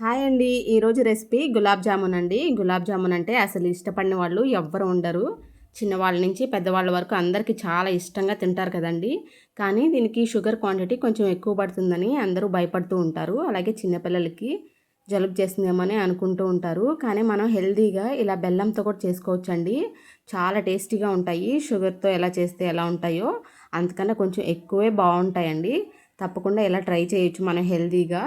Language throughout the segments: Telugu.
హాయ్ అండి. ఈరోజు రెసిపీ గులాబ్ జామున్ అండి. గులాబ్ జామున్ అంటే అసలు ఇష్టపడిన వాళ్ళు ఎవ్వరు ఉండరు. చిన్నవాళ్ళ నుంచి పెద్దవాళ్ళ వరకు అందరికీ చాలా ఇష్టంగా తింటారు కదండీ. కానీ దీనికి షుగర్ క్వాంటిటీ కొంచెం ఎక్కువ పడుతుందని అందరూ భయపడుతూ ఉంటారు. అలాగే చిన్నపిల్లలకి జలుబు చేస్తుందేమని అనుకుంటూ ఉంటారు. కానీ మనం హెల్తీగా ఇలా బెల్లంతో కూడా చేసుకోవచ్చండి. చాలా టేస్టీగా ఉంటాయి. షుగర్తో ఎలా చేస్తే ఎలా ఉంటాయో అంతకన్నా కొంచెం ఎక్కువే బాగుంటాయండి. తప్పకుండా ఇలా ట్రై చేయొచ్చు మనం హెల్తీగా.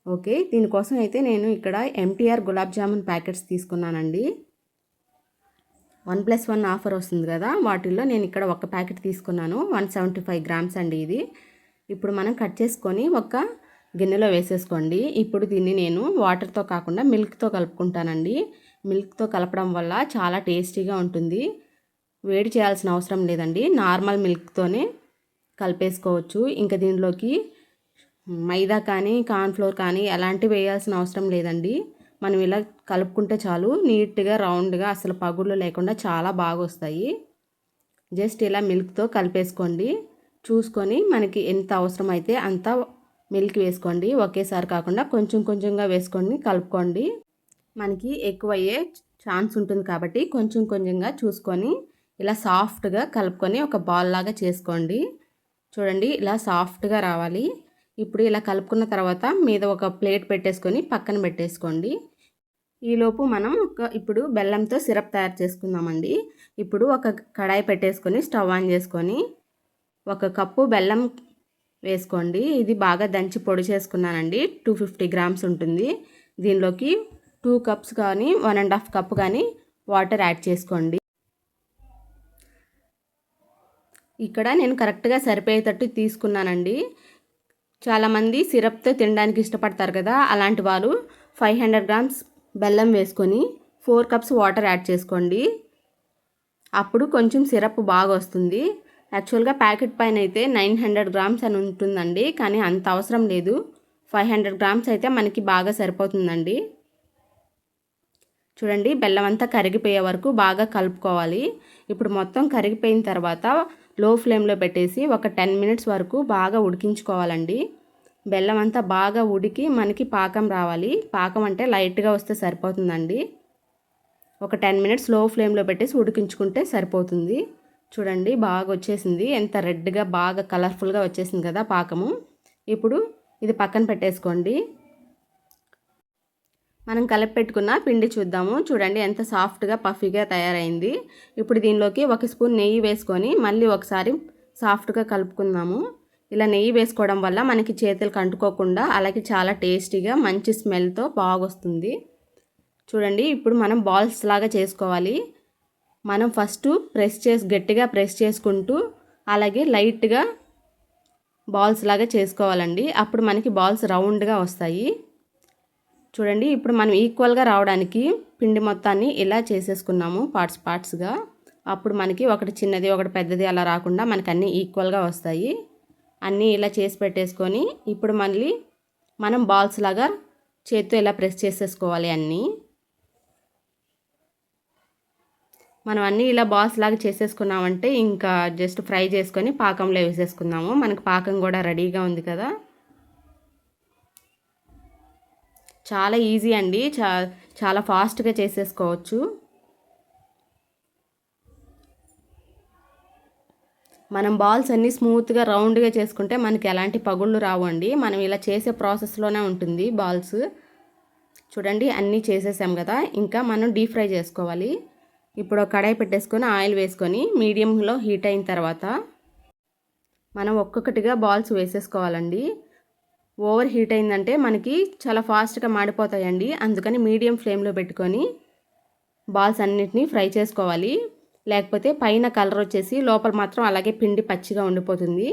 ఓకే, దీనికోసం అయితే నేను ఇక్కడ ఎంటీఆర్ గులాబ్ జామున్ ప్యాకెట్స్ తీసుకున్నానండి. 1+1 ఆఫర్ వస్తుంది కదా, వాటిల్లో నేను ఇక్కడ ఒక ప్యాకెట్ తీసుకున్నాను. 175 గ్రామ్స్ అండి ఇది. ఇప్పుడు మనం కట్ చేసుకొని ఒక గిన్నెలో వేసేసుకోండి. ఇప్పుడు దీన్ని నేను వాటర్తో కాకుండా మిల్క్తో కలుపుకుంటానండి. మిల్క్తో కలపడం వల్ల చాలా టేస్టీగా ఉంటుంది. వేడి చేయాల్సిన అవసరం లేదండి, నార్మల్ మిల్క్తోనే కలిపేసుకోవచ్చు. ఇంకా దీనిలోకి మైదా కానీ కార్న్ఫ్లోర్ కానీ ఎలాంటివి వేయాల్సిన అవసరం లేదండి. మనం ఇలా కలుపుకుంటే చాలు, నీట్గా రౌండ్గా అసలు పగుళ్ళు లేకుండా చాలా బాగా వస్తాయి. జస్ట్ ఇలా మిల్క్తో కలిపేసుకోండి. చూసుకొని మనకి ఎంత అవసరమైతే అంత మిల్క్ వేసుకోండి. ఒకేసారి కాకుండా కొంచెం కొంచెంగా వేసుకొని కలుపుకోండి. మనకి ఎక్కువ అయ్యే ఛాన్స్ ఉంటుంది కాబట్టి కొంచెం కొంచెంగా చూసుకొని ఇలా సాఫ్ట్గా కలుపుకొని ఒక బాల్ లాగా చేసుకోండి. చూడండి, ఇలా సాఫ్ట్గా రావాలి. ఇప్పుడు ఇలా కలుపుకున్న తర్వాత మీద ఒక ప్లేట్ పెట్టేసుకొని పక్కన పెట్టేసుకోండి. ఈలోపు మనం ఇప్పుడు బెల్లంతో సిరప్ తయారు చేసుకుందామండి. ఇప్పుడు ఒక కడాయి పెట్టేసుకొని స్టవ్ ఆన్ చేసుకొని 1 కప్పు బెల్లం వేసుకోండి. ఇది బాగా దంచి పొడి చేసుకున్నానండి. 250 గ్రామ్స్ ఉంటుంది. దీనిలోకి 2 కప్స్ కానీ 1.5 కప్ కానీ వాటర్ యాడ్ చేసుకోండి. ఇక్కడ నేను కరెక్ట్గా సరిపోయేటట్టు తీసుకున్నానండి. చాలామంది సిరప్తో తినడానికి ఇష్టపడతారు కదా, అలాంటి వాళ్ళు 500 గ్రామ్స్ బెల్లం వేసుకొని 4 కప్స్ వాటర్ యాడ్ చేసుకోండి. అప్పుడు కొంచెం సిరప్ బాగా వస్తుంది. యాక్చువల్గా ప్యాకెట్ పైన అయితే 900 గ్రామ్స్ అని ఉంటుందండి, కానీ అంత అవసరం లేదు. 500 గ్రామ్స్ అయితే మనకి బాగా సరిపోతుందండి. చూడండి, బెల్లం అంతా కరిగిపోయే వరకు బాగా కలుపుకోవాలి. ఇప్పుడు మొత్తం కరిగిపోయిన తర్వాత లో ఫ్లేమ్లో పెట్టేసి ఒక 10 మినిట్స్ వరకు బాగా ఉడికించుకోవాలండి. బెల్లం అంతా బాగా ఉడికి మనకి పాకం రావాలి. పాకం అంటే లైట్గా వస్తే సరిపోతుందండి. ఒక 10 మినిట్స్ లో ఫ్లేమ్లో పెట్టేసి ఉడికించుకుంటే సరిపోతుంది. చూడండి, బాగా వచ్చేసింది. ఎంత రెడ్గా బాగా కలర్ఫుల్గా వచ్చేసింది కదా పాకము. ఇప్పుడు ఇది పక్కన పెట్టేసుకోండి. మనం కలిపి పెట్టుకున్న పిండి చూద్దాము. చూడండి, ఎంత సాఫ్ట్గా పఫీగా తయారైంది. ఇప్పుడు దీనిలోకి 1 స్పూన్ నెయ్యి వేసుకొని మళ్ళీ ఒకసారి సాఫ్ట్గా కలుపుకుందాము. ఇలా నెయ్యి వేసుకోవడం వల్ల మనకి చేతులకు అంటుకోకుండా, అలాగే చాలా టేస్టీగా మంచి స్మెల్తో బాగొస్తుంది. చూడండి, ఇప్పుడు మనం బాల్స్ లాగా చేసుకోవాలి. మనం ఫస్ట్ గట్టిగా ప్రెస్ చేసుకుంటూ అలాగే లైట్గా బాల్స్ లాగా చేసుకోవాలండి. అప్పుడు మనకి బాల్స్ రౌండ్గా వస్తాయి. చూడండి, ఇప్పుడు మనం ఈక్వల్గా రావడానికి పిండి మొత్తాన్ని ఇలా చేసేసుకున్నాము పార్ట్స్గా. అప్పుడు మనకి ఒకటి చిన్నది ఒకటి పెద్దది అలా రాకుండా మనకి అన్నీ ఈక్వల్గా వస్తాయి. అన్నీ ఇలా చేసి పెట్టేసుకొని ఇప్పుడు మళ్ళీ మనం బాల్స్ లాగా చేత్తో ఇలా ప్రెస్ చేసేసుకోవాలి. మనం అన్నీ ఇలా బాల్స్ లాగా చేసేసుకున్నామంటే ఇంకా జస్ట్ ఫ్రై చేసుకొని పాకంలో వేసేసుకుందాము. మనకి పాకం కూడా రెడీగా ఉంది కదా. చాలా ఈజీ అండి, చాలా ఫాస్ట్గా చేసేసుకోవచ్చు. మనం బాల్స్ అన్నీ స్మూత్గా రౌండ్గా చేసుకుంటే మనకి ఎలాంటి పగుళ్ళు రావండి. మనం ఇలా చేసే ప్రాసెస్లోనే ఉంటుంది బాల్స్. చూడండి, అన్నీ చేసేసాం కదా, ఇంకా మనం డీప్ ఫ్రై చేసుకోవాలి. ఇప్పుడు ఒక కడాయి పెట్టేసుకొని ఆయిల్ వేసుకొని మీడియంలో హీట్ అయిన తర్వాత మనం ఒక్కొక్కటిగా బాల్స్ వేసేసుకోవాలండి. ఓవర్ హీట్ అయిందంటే మనకి చాలా ఫాస్ట్గా మాడిపోతాయండి. అందుకని మీడియం ఫ్లేమ్లో పెట్టుకొని బాల్స్ అన్నిటినీ ఫ్రై చేసుకోవాలి. లేకపోతే పైన కలర్ వచ్చేసి లోపల మాత్రం అలాగే పిండి పచ్చిగా ఉండిపోతుంది.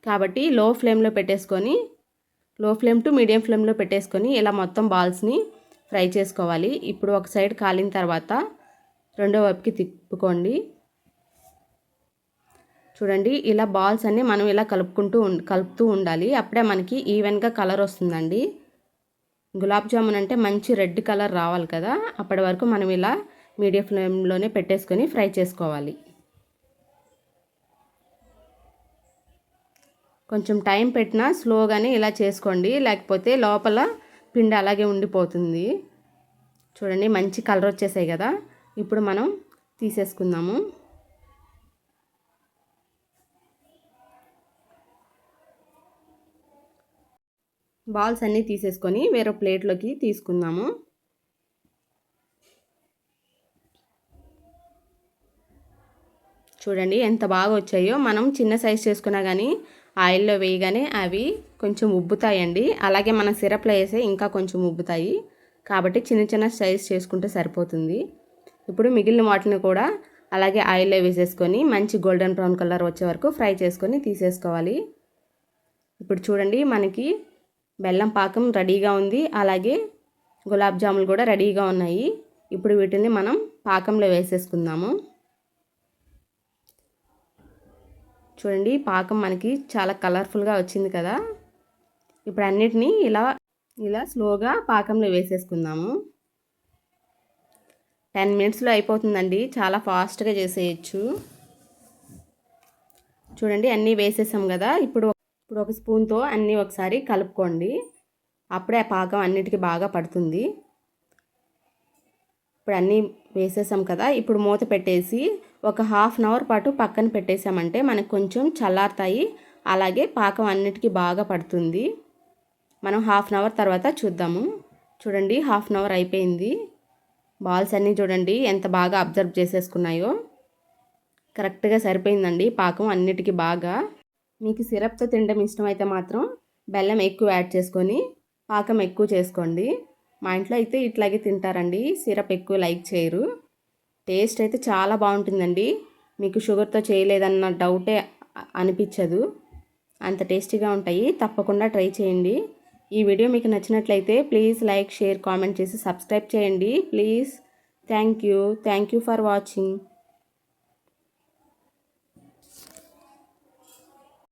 కాబట్టి లో ఫ్లేమ్ టు మీడియం ఫ్లేమ్లో పెట్టేసుకొని ఇలా మొత్తం బాల్స్ని ఫ్రై చేసుకోవాలి. ఇప్పుడు ఒక సైడ్ కాలిన తర్వాత రెండో వైపుకి తిప్పుకోండి. చూడండి, ఇలా బాల్స్ అన్నీ మనం ఇలా కలుపుతూ ఉండాలి. అప్పుడే మనకి ఈవెన్గా కలర్ వస్తుందండి. గులాబ్ జామున్ అంటే మంచి రెడ్ కలర్ రావాలి కదా, అప్పటి వరకు మనం ఇలా మీడియం ఫ్లేమ్లోనే పెట్టేసుకొని ఫ్రై చేసుకోవాలి. కొంచెం టైం పెట్టినా స్లోగానే ఇలా చేసుకోండి, లేకపోతే లోపల పిండి అలాగే ఉండిపోతుంది. చూడండి మంచి కలర్ వచ్చేసాయి కదా. ఇప్పుడు మనం తీసేసుకుందాము. బాల్స్ అన్నీ తీసేసుకొని వేరే ప్లేట్లోకి తీసుకుందాము. చూడండి ఎంత బాగా వచ్చాయో. మనం చిన్న సైజ్ చేసుకున్నా కానీ ఆయిల్లో వేయగానే అవి కొంచెం ఉబ్బుతాయండి. అలాగే మనం సిరప్లో వేసే ఇంకా కొంచెం ఉబ్బుతాయి. కాబట్టి చిన్న చిన్న సైజ్ చేసుకుంటే సరిపోతుంది. ఇప్పుడు మిగిలిన వాటిని కూడా అలాగే ఆయిల్లో వేసేసుకొని మంచి గోల్డెన్ బ్రౌన్ కలర్ వచ్చే వరకు ఫ్రై చేసుకొని తీసేసుకోవాలి. ఇప్పుడు చూడండి మనకి బెల్లం పాకం రెడీగా ఉంది. అలాగే గులాబ్ జాములు కూడా రెడీగా ఉన్నాయి. ఇప్పుడు వీటిని మనం పాకంలో వేసేసుకుందాము. చూడండి పాకం మనకి చాలా కలర్ఫుల్గా వచ్చింది కదా. ఇప్పుడు అన్నిటినీ ఇలా స్లోగా పాకంలో వేసేసుకుందాము. 10 మినిట్స్లో అయిపోతుందండి. చాలా ఫాస్ట్గా చేసేయచ్చు. చూడండి అన్నీ వేసేసాం కదా. ఇప్పుడు ఒక స్పూన్తో అన్నీ ఒకసారి కలుపుకోండి. అప్పుడే ఆ పాకం అన్నిటికీ బాగా పడుతుంది. ఇప్పుడు అన్నీ వేసేసాం కదా. ఇప్పుడు మూత పెట్టేసి ఒక ½ అవర్ పాటు పక్కన పెట్టేసామంటే మనకు కొంచెం చల్లారుతాయి. అలాగే పాకం అన్నిటికీ బాగా పడుతుంది. మనం ½ అవర్ తర్వాత చూద్దాము. చూడండి ½ అవర్ అయిపోయింది. బాల్స్ అన్నీ చూడండి ఎంత బాగా అబ్జర్వ్ చేసేసుకున్నాయో. కరెక్ట్గా సరిపోయిందండి పాకం అన్నిటికీ బాగా. మీకు సిరప్తో తినడం ఇష్టమైతే మాత్రం బెల్లం ఎక్కువ యాడ్ చేసుకొని పాకం ఎక్కువ చేసుకోండి. మా ఇంట్లో అయితే ఇట్లాగే తింటారండి. సిరప్ ఎక్కువ లైక్ చేయరు. టేస్ట్ అయితే చాలా బాగుంటుందండి. మీకు షుగర్తో చేయలేదన్న డౌటే అనిపించదు. అంత టేస్టీగా ఉంటాయి. తప్పకుండా ట్రై చేయండి. ఈ వీడియో మీకు నచ్చినట్లయితే ప్లీజ్ లైక్, షేర్, కామెంట్ చేసి సబ్స్క్రైబ్ చేయండి please. Thank you for watching.